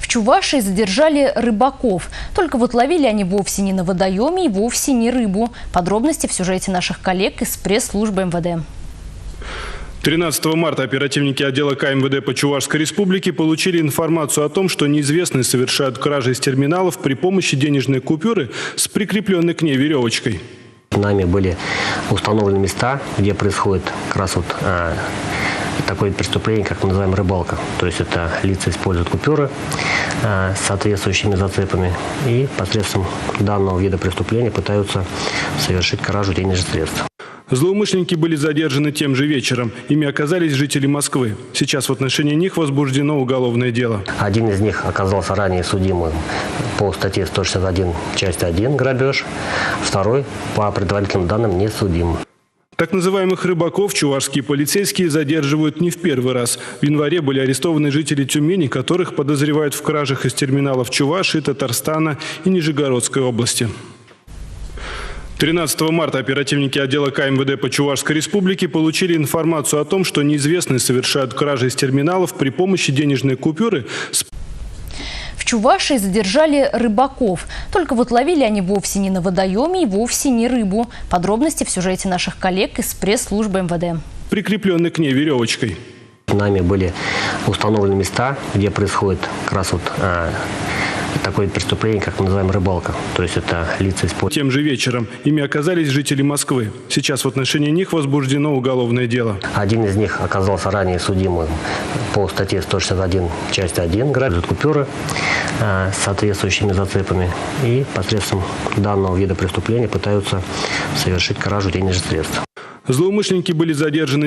В Чувашии задержали рыбаков. Только вот ловили они вовсе не на водоеме и вовсе не рыбу. Подробности в сюжете наших коллег из пресс-службы МВД. 13 марта оперативники отдела К МВД по Чувашской республике получили информацию о том, что неизвестные совершают кражи из терминалов при помощи денежной купюры с прикрепленной к ней веревочкой. Нами были установлены места, где происходит как раз такое преступление, как мы называем рыбалка. То есть это лица используют купюры с соответствующими зацепами и посредством данного вида преступления пытаются совершить кражу денежных средств. Злоумышленники были задержаны тем же вечером. Ими оказались жители Москвы. Сейчас в отношении них возбуждено уголовное дело. Один из них оказался ранее судимым по статье 161, часть 1 грабеж. Второй, по предварительным данным, не судим. Так называемых рыбаков чувашские полицейские задерживают не в первый раз. В январе были арестованы жители Тюмени, которых подозревают в кражах из терминалов Чувашии, Татарстана и Нижегородской области. 13 марта оперативники отдела К МВД по Чувашской республике получили информацию о том, что неизвестные совершают кражи из терминалов при помощи денежной купюры с... В Чувашии задержали рыбаков. Только вот ловили они вовсе не на водоеме и вовсе не рыбу. Подробности в сюжете наших коллег из пресс-службы МВД. прикрепленной к ней веревочкой. Нами были установлены места, где происходит как раз такое преступление, как мы называем рыбалка. То есть это лица используют. Тем же вечером ими оказались жители Москвы. Сейчас в отношении них возбуждено уголовное дело. Один из них оказался ранее судимым по статье 161, часть 1 грабеж купюры с соответствующими зацепами и посредством данного вида преступления пытаются совершить кражу денежных средств. Злоумышленники были задержаны